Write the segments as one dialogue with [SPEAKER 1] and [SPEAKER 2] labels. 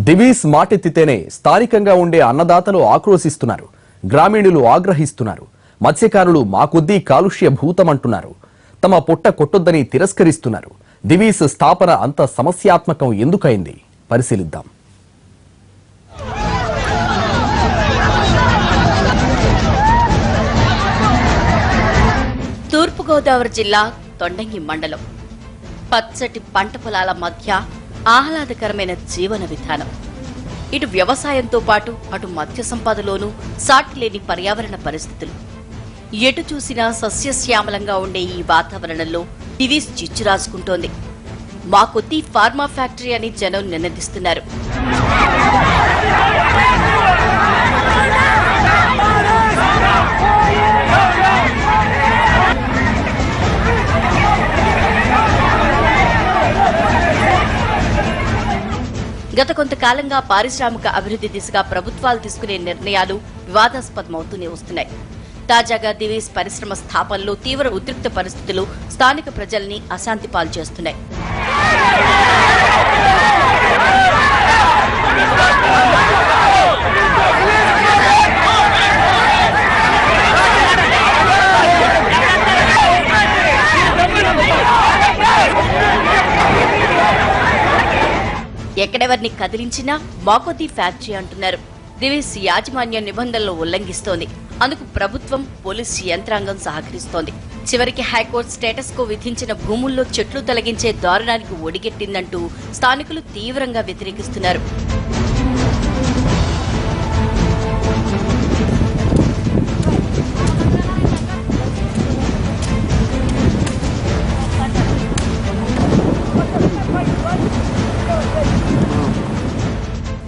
[SPEAKER 1] దివీస్ మాటెత్తితేనే స్థానికంగా ఉండే అన్నదాతలు ఆక్రోశిస్తున్నారు. గ్రామీణులు ఆగ్రహిస్తున్నారు. మత్స్యకారులు మా కొద్దీ కాలుష్య భూతమంటున్నారు. తమ పొట్ట కొట్టొద్దని తిరస్కరిస్తున్నారు. దివీస్ స్థాపన అంత సమస్యాత్మకం ఎందుకైంది పరిశీలిద్దాం.
[SPEAKER 2] తూర్పుగోదావరి జిల్లా తొండంగి మండలం. పచ్చటి పంట పొలాల మధ్య ఆహ్లాదకరమైన జీవన విధానం. ఇటు వ్యవసాయంతో పాటు అటు మత్స్య సంపదలోనూ సాటిలేని పర్యావరణ పరిస్థితులు. ఎటు చూసినా సస్యశ్యామలంగా ఉండే ఈ వాతావరణంలో దివీస్ చిచ్చు రాసుకుంటోంది. మా కొద్దీ ఫార్మా ఫ్యాక్టరీ అని జనం నినదిస్తున్నారు. గత కొంతకాలంగా పారిశ్రామిక అభివృద్ధి దిశగా ప్రభుత్వాలు తీసుకునే నిర్ణయాలు వివాదాస్పదమవుతూనే వస్తున్నాయి. తాజాగా దివీస్ పరిశ్రమ స్థాపనలో తీవ్ర ఉద్రిక్త పరిస్థితులు స్థానిక ప్రజల్ని అశాంతి పాలు చేస్తున్నాయి. ఎక్కడెవరిని కదిలించినా మాకొద్దీ ఫ్యాక్టరీ అంటున్నారు. దివీస్ యాజమాన్య నిబంధనలు ఉల్లంఘిస్తోంది. అందుకు ప్రభుత్వం, పోలీసు యంత్రాంగం సహకరిస్తోంది. చివరికి హైకోర్టు స్టేటస్ కో విధించిన భూముల్లో చెట్లు తొలగించే దారుణానికి ఒడిగెట్టిందంటూ స్థానికులు తీవ్రంగా వ్యతిరేకిస్తున్నారు.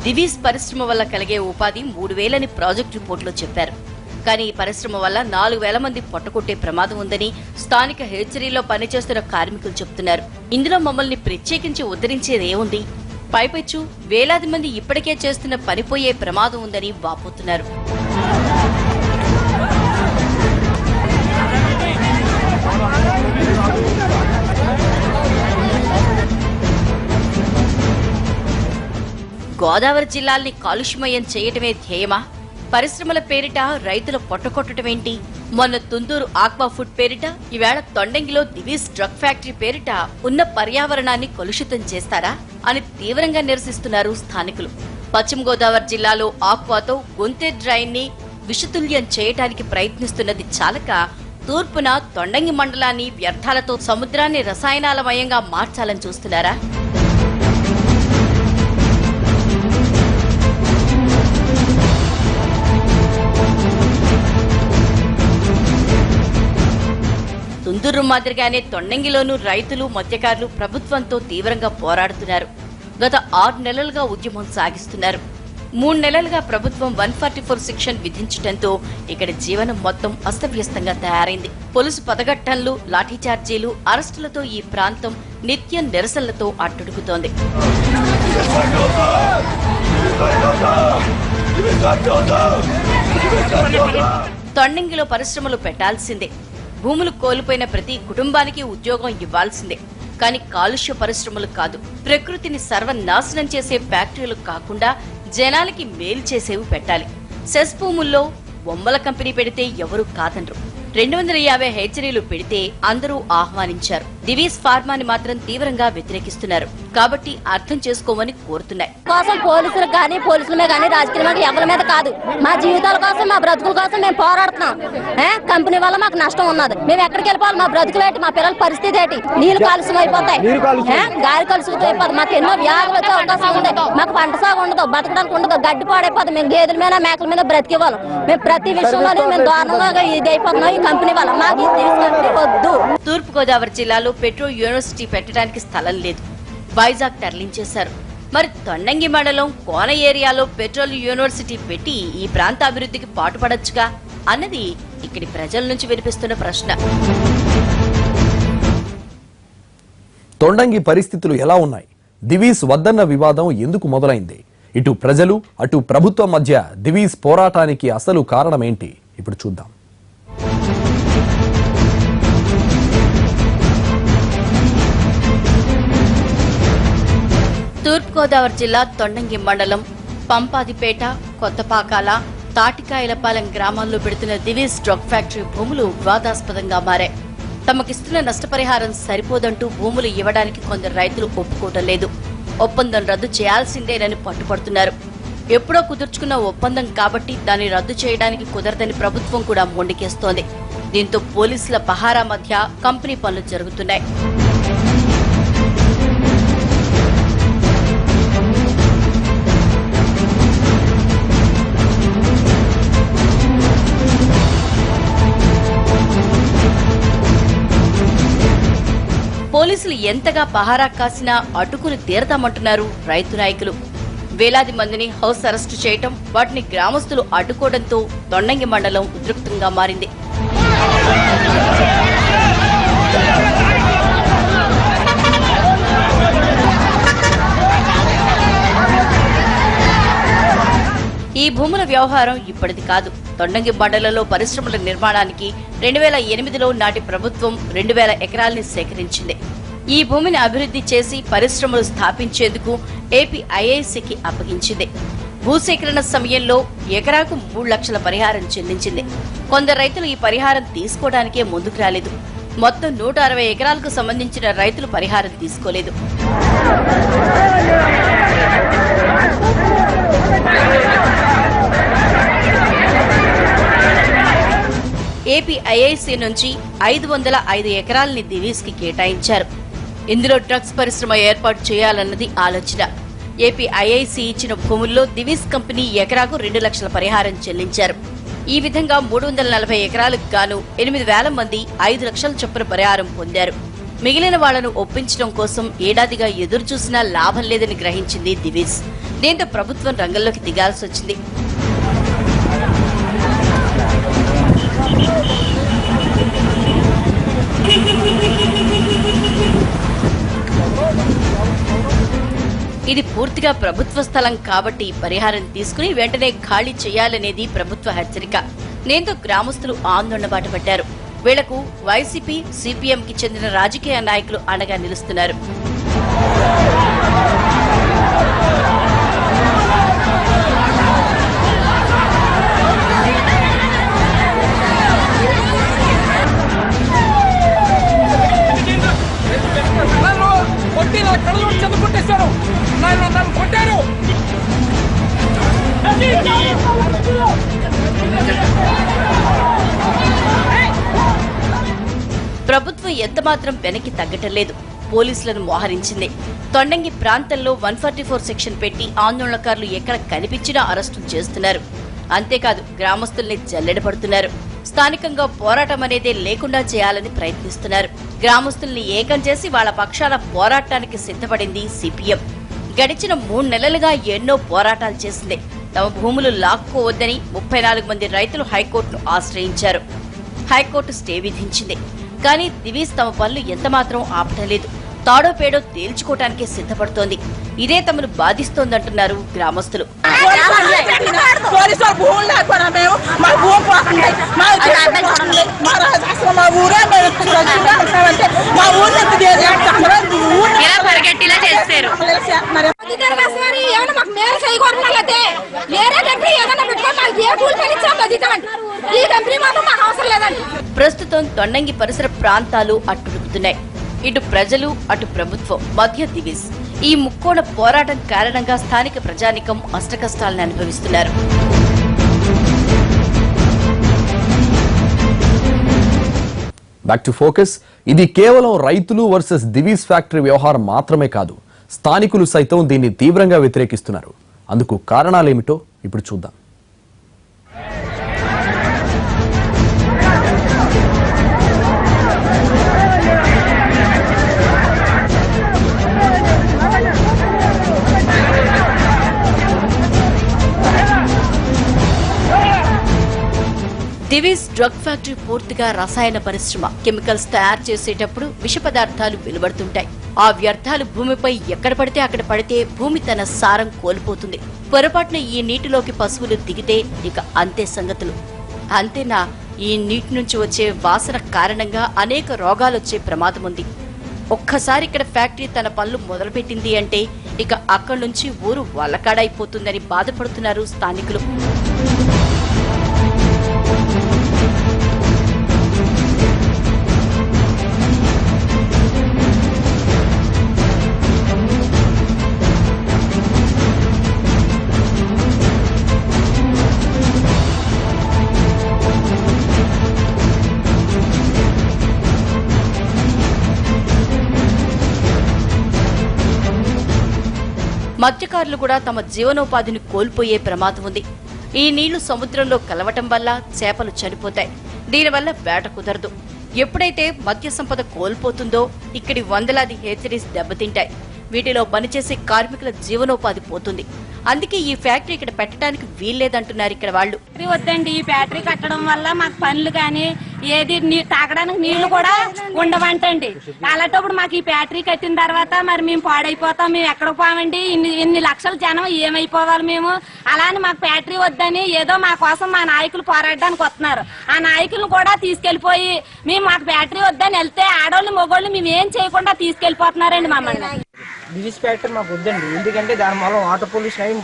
[SPEAKER 2] దివీస్ పరిశ్రమ వల్ల కలిగే ఉపాధి 3,000 ప్రాజెక్టు రిపోర్టులో చెప్పారు. కానీ ఈ పరిశ్రమ వల్ల 4,000 మంది పొట్టకొట్టే ప్రమాదం ఉందని స్థానిక హెచ్చరీలో పనిచేస్తున్న కార్మికులు చెబుతున్నారు. ఇందులో మమ్మల్ని ప్రత్యేకించి ఉద్ధరించేదేముంది? పైపెచ్చు వేలాది మంది ఇప్పటికే చేస్తున్న పనిపోయే ప్రమాదం ఉందని వాపోతున్నారు. గోదావరి జిల్లాల్ని కాలుష్యమయం చేయటమే ధ్యేయమా? పరిశ్రమల పేరిట రైతుల పొట్టకొట్టడమేంటి? మొన్న తుందూరు ఆక్వా ఫుడ్ పేరిట, ఈవేళ తొండంగిలో దివీస్ డ్రగ్ ఫ్యాక్టరీ పేరిట ఉన్న పర్యావరణాన్ని కలుషితం చేస్తారా అని తీవ్రంగా నిరసిస్తున్నారు స్థానికులు. పశ్చిమ గోదావరి జిల్లాలో ఆక్వాతో గొంతె డ్రైన్ ని విషతుల్యం చేయటానికి ప్రయత్నిస్తున్నది చాలక తూర్పున తొండంగి మండలాన్ని వ్యర్థాలతో, సముద్రాన్ని రసాయనాలమయంగా మార్చాలని చూస్తున్నారా? తుందూరు మాదిరిగానే తొండంగిలోనూ రైతులు, మత్స్యకారులు ప్రభుత్వంతో తీవ్రంగా పోరాడుతున్నారు. గత 6 నెలలుగా ఉద్యమం సాగిస్తున్నారు. 3 నెలలుగా ప్రభుత్వం 144 సెక్షన్ విధించడంతో ఇక్కడ జీవనం మొత్తం అస్తవ్యస్తంగా తయారైంది. పోలీసు పదగట్టంలు, లాఠీచార్జీలు, అరెస్టులతో ఈ ప్రాంతం నిత్యం నిరసనలతో అట్టుడుకుతోంది. తొండంగిలో పరిశ్రమలు పెట్టాల్సిందే. భూములు కోల్పోయిన ప్రతి కుటుంబానికి ఉద్యోగం ఇవ్వాల్సిందే. కానీ కాలుష్య పరిశ్రమలు కాదు, ప్రకృతిని సర్వనాశనం చేసే ఫ్యాక్టరీలు కాకుండా జనాలకి మేలు చేసేవి పెట్టాలి. సెస్ భూముల్లో బొమ్మల కంపెనీ పెడితే ఎవరూ కాదనరు. 250 హెచ్చరీలు పెడితే అందరూ ఆహ్వానించారు. దివీస్ ఫార్మాని మాత్రం తీవ్రంగా వ్యతిరేకిస్తున్నారు. కాబట్టి అర్థం చేసుకోమని కోరుతున్నాయి.
[SPEAKER 3] పోలీసులకు గానీ, పోలీసుల మీద రాజకీయ ఎవరి మీద కాదు, మా జీవితాల కోసం, మా బ్రతుకుల కోసం మేము పోరాడుతున్నాం. కంపెనీ వల్ల మాకు నష్టం ఉన్నది. మేము ఎక్కడికి వెళ్ళిపోవాలి? మా బ్రతుకులు ఏంటి? మా పిల్లల పరిస్థితి ఏంటి? నీళ్లు కాలుష్యం అయిపోతాయి, గాలి కలుషితం అయిపోతుంది. మాకు ఎన్నో వ్యాధులు వచ్చే అవకాశం ఉంది. మాకు పంట సాగు ఉండదు, బతకడానికి ఉండదు, గడ్డి పాడైపోతుంది. మేము గేదెల మీద, మేకల మీద బ్రతికేవాళ్ళం. మేము ప్రతి విషయంలోనే మేము దారుణంగా ఇది అయిపోతున్నాం ఈ కంపెనీ వల్ల. మాకు వద్దు.
[SPEAKER 2] తూర్పు గోదావరి జిల్లాలో పెట్రో యూనివర్సిటీ పెట్టడానికి స్థలం లేదు. వైజాగ్ తరలించేశారు. మరి తొండంగి మండలం కోన ఏరియాలో పెట్రోల్ యూనివర్సిటీ పెట్టి ఈ ప్రాంత అభివృద్ధికి పాటుపడొచ్చుగా అన్నది ఇక్కడి ప్రజల నుంచి వినిపిస్తున్న ప్రశ్న.
[SPEAKER 1] తొండంగి పరిస్థితులు ఎలా ఉన్నాయి? దివీస్ వద్దన్న వివాదం ఎందుకు మొదలైంది? ఇటు ప్రజలు, అటు ప్రభుత్వం మధ్య దివీస్ పోరాటానికి అసలు కారణమేంటి? ఇప్పుడు చూద్దాం.
[SPEAKER 2] తూర్పుగోదావరి జిల్లా తొండంగి మండలం పంపాదిపేట, కొత్తపాకాల, తాటికాయలపాలెం గ్రామాల్లో పెడుతున్న దివీస్ డ్రగ్ ఫ్యాక్టరీ భూములు వివాదాస్పదంగా మారాయి. తమకిస్తున్న నష్టపరిహారం సరిపోదంటూ భూములు ఇవ్వడానికి కొందరు రైతులు ఒప్పుకోవటం లేదు. ఒప్పందం రద్దు చేయాల్సిందేనని పట్టుపడుతున్నారు. ఎప్పుడో కుదుర్చుకున్న ఒప్పందం కాబట్టి దాన్ని రద్దు చేయడానికి కుదరదని ప్రభుత్వం కూడా మొండికేస్తోంది. దీంతో పోలీసుల పహారా మధ్య కంపెనీ పనులు జరుగుతున్నాయి. పోలీసులు ఎంతగా పహారా కాసినా అడ్డుకుని తీరతామంటున్నారు రైతు నాయకులు. వేలాది మందిని హౌస్ అరెస్టు చేయటం, వాటిని గ్రామస్తులు అడ్డుకోవడంతో తొండంగి మండలం ఉద్రిక్తంగా మారింది. ఈ భూముల వ్యవహారం ఇప్పటిది కాదు. తొండంగి మండలంలో పరిశ్రమల నిర్మాణానికి 2008లో నాటి ప్రభుత్వం 2000 ఎకరాల్ని సేకరించింది. ఈ భూమిని అభివృద్ధి చేసి పరిశ్రమలు స్థాపించేందుకు ఏపీఐఐసికి అప్పగించింది. భూసేకరణ సమయంలో ఎకరాకు 3 లక్షల పరిహారం చెల్లించింది. కొందరు రైతులు ఈ పరిహారం తీసుకోవడానికే ముందుకు రాలేదు. మొత్తం 160 ఎకరాలకు సంబంధించిన రైతులు పరిహారం తీసుకోలేదు. ఏపీఐఐసి నుంచి 505 ఎకరాలని దివీస్కి కేటాయించారు. ఇందులో డ్రగ్స్ పరిశ్రమ ఏర్పాటు చేయాలన్నది ఆలోచన. ఏపీఐఐసి ఇచ్చిన భూముల్లో దివీస్ కంపెనీ ఎకరాకు 2 లక్షల పరిహారం చెల్లించారు. ఈ విధంగా 340 ఎకరాలకు గాను 8,000 మంది 5 లక్షల చొప్పున పరిహారం పొందారు. మిగిలిన వాళ్లను ఒప్పించడం కోసం ఏడాదిగా ఎదురు చూసినా లాభం లేదని గ్రహించింది దివీస్. దీంతో ప్రభుత్వం రంగంలోకి దిగాల్సి వచ్చింది. ఇది పూర్తిగా ప్రభుత్వ స్థలం కాబట్టి పరిహారం తీసుకుని వెంటనే ఖాళీ చేయాలనేది ప్రభుత్వ హెచ్చరిక. దీంతో గ్రామస్తులు ఆందోళన బాటపట్టారు. వీళ్లకు వైసీపీ, సిపిఎంకి చెందిన రాజకీయ నాయకులు అండగా నిలుస్తున్నారు. ప్రభుత్వం ఎంతమాత్రం వెనక్కి తగ్గటం లేదు. పోలీసులను మోహరించింది. తొండంగి ప్రాంతంలో 144 సెక్షన్ పెట్టి ఆందోళనకారులు ఎక్కడ కనిపించినా అరెస్టు చేస్తున్నారు. అంతేకాదు గ్రామస్తుల్ని జల్లెడపడుతున్నారు. స్థానికంగా పోరాటం అనేదే లేకుండా చేయాలని ప్రయత్నిస్తున్నారు. గ్రామస్తుల్ని ఏకం చేసి వాళ్ల పక్షాన పోరాటానికి సిద్ధపడింది సిపిఎం. గడిచిన 3 నెలలుగా ఎన్నో పోరాటాలు చేసింది. తమ భూములు లాక్కోవద్దని 34 మంది రైతులు హైకోర్టును ఆశ్రయించారు. హైకోర్టు స్టే విధించింది. కానీ దివీస్ తమ పనులు ఎంతమాత్రం ఆపటం లేదు. తాడో పేడో తేల్చుకోవటానికే సిద్ధపడుతోంది. ఇదే తమను బాధిస్తోందంటున్నారు గ్రామస్తులు. ప్రస్తుతం తొండంగి పరిసర ప్రాంతాలు అట్టుడుకుతున్నాయి. ఇటు ప్రజలు, అటు ప్రభుత్వం మధ్య దివీస్. ఈ ముక్కోణ పోరాటం కారణంగా స్థానిక ప్రజానికం అష్టకష్టాలను అనుభవిస్తున్నారు.
[SPEAKER 1] Back to focus. ఇది కేవలం రైతులు వర్సెస్ దివీస్ ఫ్యాక్టరీ వ్యవహారం మాత్రమే కాదు. స్థానికులు సైతం దీన్ని తీవ్రంగా వ్యతిరేకిస్తున్నారు. అందుకు కారణాలేమిటో ఇప్పుడు చూద్దాం.
[SPEAKER 2] దివీస్ డ్రగ్ ఫ్యాక్టరీ పూర్తిగా రసాయన పరిశ్రమ. కెమికల్స్ తయారు చేసేటప్పుడు విష పదార్థాలు వెలువడుతుంటాయి. ఆ వ్యర్థాలు భూమిపై ఎక్కడ పడితే అక్కడ పడితే భూమి తన సారం కోల్పోతుంది. పొరపాటున ఈ నీటిలోకి పశువులు దిగితే ఇక అంతే సంగతులు. అంతేనా, ఈ నీటి నుంచి వచ్చే వాసన కారణంగా అనేక రోగాలొచ్చే ప్రమాదం ఉంది. ఒక్కసారి ఇక్కడ ఫ్యాక్టరీ తన పనులు మొదలుపెట్టింది అంటే ఇక అక్కడి నుంచి ఊరు వల్లకాడైపోతుందని బాధపడుతున్నారు స్థానికులు. మత్స్యకారులు కూడా తమ జీవనోపాధిని కోల్పోయే ప్రమాదం ఉంది. ఈ నీళ్లు సముద్రంలో కలవటం వల్ల చేపలు చనిపోతాయి. దీనివల్ల వేట కుదరదు. ఎప్పుడైతే మత్స్య సంపద కోల్పోతుందో ఇక్కడి వందలాది హేచరీస్ దెబ్బతింటాయి. వీటిలో పనిచేసే కార్మికుల జీవనోపాధి పోతుంది. అందుకే ఈ ఫ్యాక్టరీ ఇక్కడ పెట్టడానికి వీల్లేదంటున్నారు ఇక్కడ వాళ్ళు.
[SPEAKER 4] వద్దండి, ఈ ఫ్యాక్టరీ కట్టడం వల్ల మాకు పనులు కానీ ఏది తాగడానికి నీళ్లు కూడా ఉండవంటండి. అలాంటప్పుడు మాకు ఈ ఫ్యాక్టరీ కట్టిన తర్వాత మరి మేము పాడైపోతాం. మేము ఎక్కడికి పోమండి? ఇన్ని లక్షల జనం ఏమైపోవాలి మేము? అలానే మాకు ఫ్యాక్టరీ వద్దని ఏదో మా కోసం మా నాయకులు పోరాడడానికి వస్తున్నారు. ఆ నాయకులను కూడా తీసుకెళ్లిపోయి మేము మాకు ఫ్యాక్టరీ వద్దని వెళ్తే ఆడోళ్ళు మొగోళ్ళు మేము ఏం చేయకుండా తీసుకెళ్లిపోతున్నారండి మమ్మల్ని.
[SPEAKER 5] దిస్ ఫ్యాక్టరీ మాకు వద్దండి. ఎందుకంటే దాని వల్ల వాటర్ పొల్యూషన్ అయి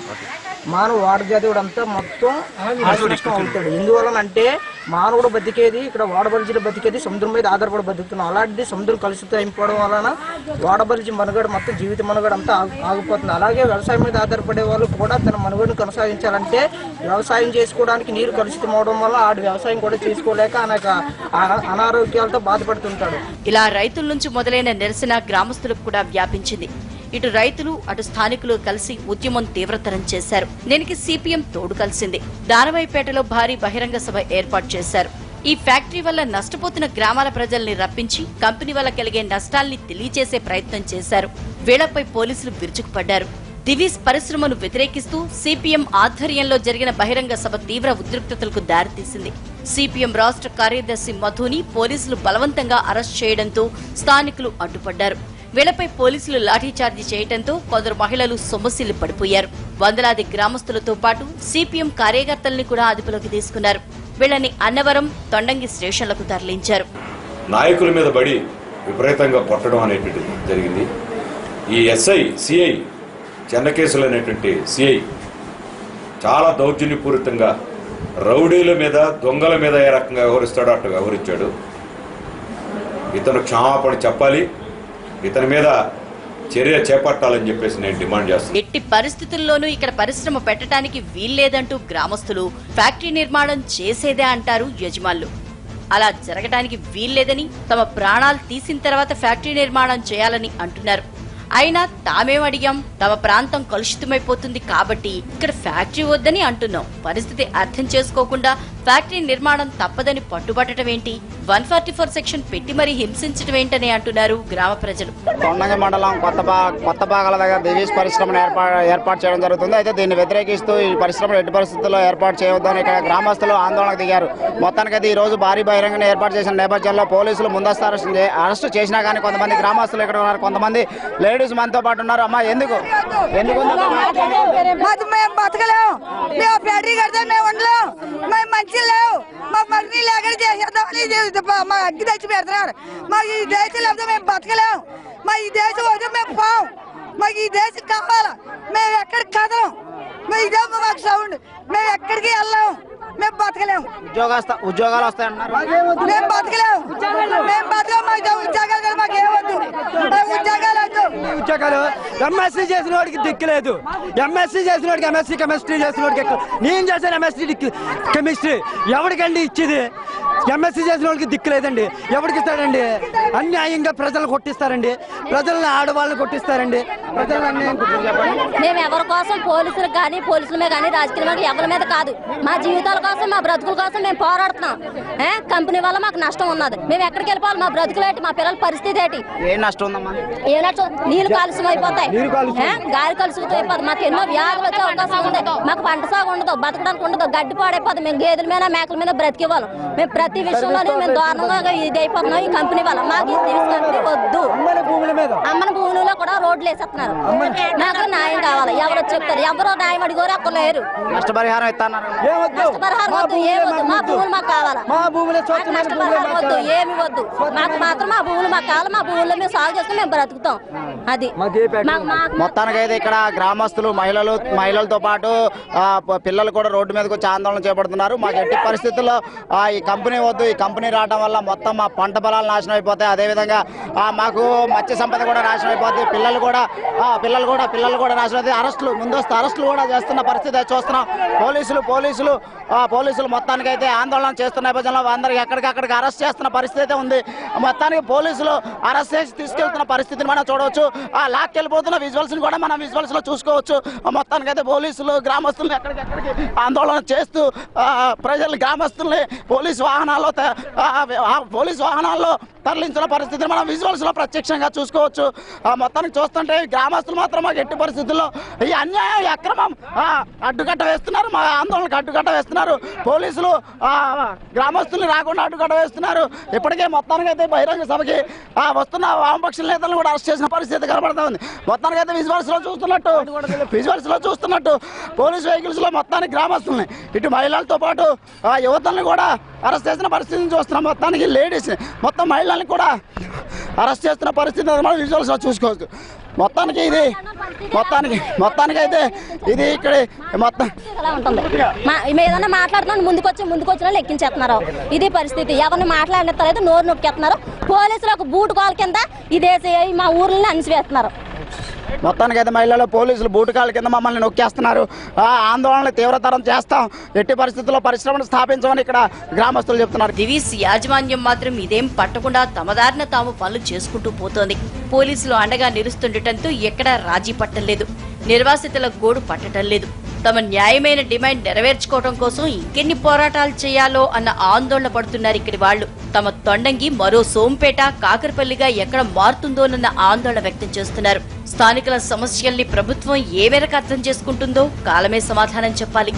[SPEAKER 5] మానవ వాటర్ జాతి కూడా అంతా మొత్తం నాశనం అవుతాడు. ఎందువలనంటే మానవుడు బతికేది ఇక్కడ వాడబలిజీలు బతికేది సముద్రం మీద ఆధారపడి బతుకుతున్నాం. అలాంటిది సముద్రం కలుషితం అయిపోవడం వలన వాడబలిజీ మనుగడ మొత్తం జీవిత మనుగడ అంతా ఆగిపోతుంది. అలాగే వ్యవసాయం మీద ఆధారపడే వాళ్ళు కూడా తన మనుగడను కొనసాగించాలంటే వ్యవసాయం చేసుకోవడానికి నీరు కలుషితం అవడం వల్ల ఆడు వ్యవసాయం కూడా చేసుకోలేక అనేక అనారోగ్యాలతో బాధపడుతుంటాడు.
[SPEAKER 2] ఇలా రైతుల నుంచి మొదలైన నిరసన గ్రామస్తులకు కూడా వ్యాపించింది. ఇటు రైతులు అటు స్థానికులు కలిసి ఉద్యమం తీవ్రతరం చేశారు. దీనికి సిపిఎం తోడు కలిసింది. దానవాయిపేటలో భారీ బహిరంగ సభ ఏర్పాటు చేశారు. ఈ ఫ్యాక్టరీ వల్ల నష్టపోతున్న గ్రామాల ప్రజల్ని రప్పించి కంపెనీ వల్ల కలిగే నష్టాల్ని తెలియచేసే ప్రయత్నం చేశారు. వీళ్లపై పోలీసులు విరుచుకుపడ్డారు. దివీస్ పరిశ్రమను వ్యతిరేకిస్తూ సిపిఎం ఆధ్వర్యంలో జరిగిన బహిరంగ సభ తీవ్ర ఉద్రిక్తతలకు దారితీసింది. సిపిఎం రాష్ట్ర కార్యదర్శి మధుని పోలీసులు బలవంతంగా అరెస్ట్ చేయడంతో స్థానికులు అడ్డుపడ్డారు. వీళ్లపై పోలీసులు లాఠీచార్జి చేయడంతో కొందరు మహిళలు సొమ్మసిల్లు పడిపోయారు. వందలాది గ్రామస్తులతో పాటు సిపిఎం కార్యకర్తల్ని కూడా అదుపులోకి తీసుకున్నారు. వీళ్లని అన్నవరం, తొండంగి స్టేషన్లకు తరలించారు.
[SPEAKER 6] నాయకుల మీద బడి విపరీతంగా కొట్టడం అనేటువంటిది జరిగింది. ఈ సిఐ చెన్నకేశులు అనేటువంటి సిఐ చాలా దౌర్జన్యపూరితంగా రౌడీల మీద, దొంగల మీద ఏ రకంగా వ్యవహరిస్తాడో అట్లా వ్యవహరించాడు. ఇతను క్షమాపణ చెప్పాలి, ఇతని మీద చర్య చేపట్టాలని చెప్పేసి నేను డిమాండ్ చేస్తాను.
[SPEAKER 2] ఎట్టి పరిస్థితుల్లోనూ ఇక్కడ పరిశ్రమ పెట్టడానికి వీల్లేదంటూ గ్రామస్తులు, ఫ్యాక్టరీ నిర్మాణం చేసేదే అంటారు యజమానులు. అలా జరగడానికి వీల్లేదని, తమ ప్రాణాలు తీసిన తర్వాత ఫ్యాక్టరీ నిర్మాణం చేయాలని అంటున్నారు. అయినా తామేం అడిగాం, తమ ప్రాంతం కలుషితమైపోతుంది కాబట్టి ఇక్కడ ఫ్యాక్టరీ వద్దని అంటున్నాం. పరిస్థితి అర్థం చేసుకోకుండా ఫ్యాక్టరీ నిర్మాణం తప్పదని పట్టుబట్టడం ఏంటి? 144 సెక్షన్ పెట్టి మరీ హింసించడం ఏంటని అంటున్నారు గ్రామ ప్రజలు.
[SPEAKER 7] తొండంగి మండలం కొత్త భాగాల దగ్గర దివీస్ పరిశ్రమను ఏర్పాటు చేయడం జరుగుతుంది. అయితే దీన్ని వ్యతిరేకిస్తూ ఈ పరిశ్రమను ఎట్టి పరిస్థితుల్లో ఏర్పాటు చేయవద్దని ఇక్కడ గ్రామస్తులు ఆందోళనకు దిగారు. మొత్తానికైతే ఈ రోజు భారీ బహిరంగ ఏర్పాటు చేసిన నేపథ్యంలో పోలీసులు ముందస్తు అరెస్టు చేసినా కానీ కొంతమంది గ్రామస్తులు ఇక్కడ ఉన్నారు, కొంతమంది లేడీస్ మనతో పాటు ఉన్నారు. అమ్మా, ఎందుకు
[SPEAKER 8] మేము బతకలేము, మేము ఫ్యాక్టరీ కడితే మేము ఉండలేము, మేము మంచిగా లేవు, మాకు మంచి ఎక్కడ చేసేద్దామని మా అగ్గి తెచ్చి పెడుతున్నారు. మాకు ఈ దేశం లేకపోతే మేము బతకలేము. మా ఈ దేశం వద్ద మేము పోం. మాకు ఈ దేశం కావాలా. మేము ఎక్కడికి కదలం. మేము ఇదే మాకు సౌండ్. మేము ఎక్కడికి వెళ్ళాము. మేము బతకలేము.
[SPEAKER 7] ఉద్యోగాలు వస్తాయన్నారు.
[SPEAKER 8] మేము బతకలేము. మేము బతకలేము. మాకు ఉద్యోగాలు మాకు ఏమొద్దు. ఉద్యోగాలు వద్దు.
[SPEAKER 5] ఉద్యోగాలు ఎంఎస్సీ చేసిన వాడికి దిక్కులేదు. ఎంఎస్సీ చేసిన వాడికి ఎంఎస్సీ కెమిస్ట్రీ చేసిన వాడికి నేను చేశాను ఎంఎస్సీ కెమిస్ట్రీ ఎవరికండి ఇచ్చేది? ఎంఎస్సీ చేసిన వాళ్ళకి దిక్కులేదండి. ఎవరికి ఇస్తాడండి? అన్యాయంగా ప్రజలు కొట్టిస్తారండి. ప్రజలను ఆడవాళ్ళని కొట్టిస్తారండి. ప్రజలను అన్యాయం
[SPEAKER 3] మేము ఎవరి కోసం పోలీసులకు కానీ పోలీసుల మీద కానీ రాజకీయ మీద ఎవరి మీద కాదు. మా జీవితాల కోసం, మా బ్రతుకుల కోసం మేము పోరాడుతున్నాం. కంపెనీ వల్ల మాకు నష్టం ఉన్నది. మేము ఎక్కడికి వెళ్ళిపోవాలి? మా బ్రతుకులు ఏంటి? మా పిల్లల పరిస్థితి ఏంటి?
[SPEAKER 7] ఏ నష్టం ఉందమ్మా?
[SPEAKER 3] ఏ నష్టం? నీళ్లు కాలుష్యం అయిపోతాయి, గాలి కలుషితం అయిపోతుంది. మాకు ఎన్నో వ్యాధులు వచ్చే అవకాశం ఉంది. మాకు పంట సాగు ఉండదు, బతకడానికి ఉండదు, గడ్డి పాడైపోతుంది. మేము గేదెల మీద, మేకల మీద బ్రతికేవాళ్ళం. మేము ప్రతి విషయంలోనే మేము దారుణంగా ఇది అయిపోతున్నాం ఈ కంపెనీ వల్ల. మాకు ఈ కంపెనీ వద్దు. అమ్మన భూములలో కూడా రోడ్లు వేసేస్తున్నారు. చేస్తున్నారు. నాకు న్యాయం కావాలి. ఎవరు చెప్తారు? ఎవరో న్యాయం అడిగోరు అక్కడ లేరు.
[SPEAKER 7] నష్టపరిహారం ఇస్తున్నారు.
[SPEAKER 3] నష్టపరిహారం వద్దు, ఏమి వద్దు. మా భూములు మాకు కావాలి. నష్టపరిహారం వద్దు, ఏమి వద్దు. మాకు మాత్రం మా భూములు మాకు కావాలి. మా భూముల్లో మేము సాగు చేసుకుని మేము బ్రతుకుతాం. అది
[SPEAKER 7] మొత్తానికైతే ఇక్కడ గ్రామస్తులు మహిళలతో పాటు పిల్లలు కూడా రోడ్డు మీదకి వచ్చి ఆందోళన చేపడుతున్నారు. మాకు ఎట్టి పరిస్థితుల్లో ఈ కంపెనీ వద్దు. ఈ కంపెనీ రావడం వల్ల మొత్తం మా పంట పొలాలు నాశనం అయిపోతాయి. అదేవిధంగా మాకు మత్స్య సంపద కూడా నాశనం అయిపోతుంది. పిల్లలు కూడా నాశనం అవుతాయి. ముందస్తు అరెస్టులు కూడా చేస్తున్న పరిస్థితి చూస్తున్నాం. పోలీసులు మొత్తానికైతే ఆందోళన చేస్తున్న నేపథ్యంలో అందరికి ఎక్కడికక్కడికి అరెస్ట్ చేస్తున్న పరిస్థితి అయితే ఉంది. మొత్తానికి పోలీసులు అరెస్ట్ చేసి తీసుకెళ్తున్న పరిస్థితిని మనం చూడవచ్చు. లాక్కెళ్ళిపోతున్న విజువల్స్ కూడా మనం విజువల్స్ లో చూసుకోవచ్చు. మొత్తానికైతే పోలీసులు గ్రామస్తులను ఎక్కడికెక్కడికి ఆందోళన చేస్తూ గ్రామస్తుల్ని పోలీసు వాహనాల్లో తరలించిన పరిస్థితిని మనం విజువల్స్ లో ప్రత్యక్షంగా చూసుకోవచ్చు. మొత్తానికి చూస్తుంటే గ్రామస్తులు మాత్రం మాకు ఎట్టి పరిస్థితుల్లో ఈ అన్యాయం అక్రమం అడ్డుకట్ట వేస్తున్నారు. మా ఆందోళనకు అడ్డుకట్ట వేస్తున్నారు. పోలీసులు గ్రామస్తుల్ని రాకుండా అడ్డుకట్ట వేస్తున్నారు. ఇప్పటికే మొత్తానికైతే బహిరంగ సభకి వస్తున్న వామపక్ష నేతలను కూడా అరెస్ట్ చేసిన పరిస్థితి కనబడతా ఉంది. మొత్తానికైతే విజువల్స్ లో చూస్తున్నట్టు పోలీస్ వెహికల్స్ లో మొత్తానికి గ్రామస్తుల్ని ఇటు మహిళలతో పాటు యువతల్ని కూడా అరెస్ట్ చేసిన పరిస్థితిని చూస్తున్నాం. మొత్తానికి లేడీస్ మొత్తం మహిళల్ని కూడా అరెస్ట్ చేస్తున్న పరిస్థితి మనం విజువల్స్ లో చూసుకోవచ్చు. మొత్తానికి అయితే ఇది ఇక్కడ మొత్తం
[SPEAKER 3] ఏదైనా మాట్లాడుతున్నా ముందుకొచ్చిన లెక్కించేస్తున్నారు. ఇది పరిస్థితి. ఎవరిని మాట్లాడినట్లేదు, నోరు నొక్కేస్తున్నారు. పోలీసులు ఒక బూటు కాల కింద ఇదేసి మా ఊర్లని అణిసివేస్తున్నారు.
[SPEAKER 7] మొత్తానికైతే మహిళలు పోలీసులు బూటకాల కింద మమ్మల్ని నొక్కేస్తున్నారు. ఆందోళన తీవ్రతరం చేస్తాం. ఎట్టి పరిస్థితుల్లో పరిశ్రమను స్థాపించమని ఇక్కడ గ్రామస్తులు చెప్తున్నారు.
[SPEAKER 2] దివీస్ యాజమాన్యం మాత్రం ఇదేం పట్టకుండా తమ దారిన తాము పనులు చేసుకుంటూ పోతోంది. పోలీసులు అండగా నిలుస్తుండటంతో ఎక్కడా రాజీ పట్టలేదు. నిర్వాసితుల గోడు పట్టడం లేదు. తమ న్యాయమైన డిమాండ్ నెరవేర్చుకోవడం కోసం ఇంకెన్ని పోరాటాలు చేయాలో అన్న ఆందోళన పడుతున్నారు ఇక్కడి వాళ్లు. తమ తొండంగి మరో సోంపేట, కాకరపల్లిగా ఎక్కడ మారుతుందోనన్న ఆందోళన వ్యక్తం చేస్తున్నారు. స్థానికుల సమస్యల్ని ప్రభుత్వం ఏ మేరకు అర్థం చేసుకుంటుందో కాలమే సమాధానం చెప్పాలి.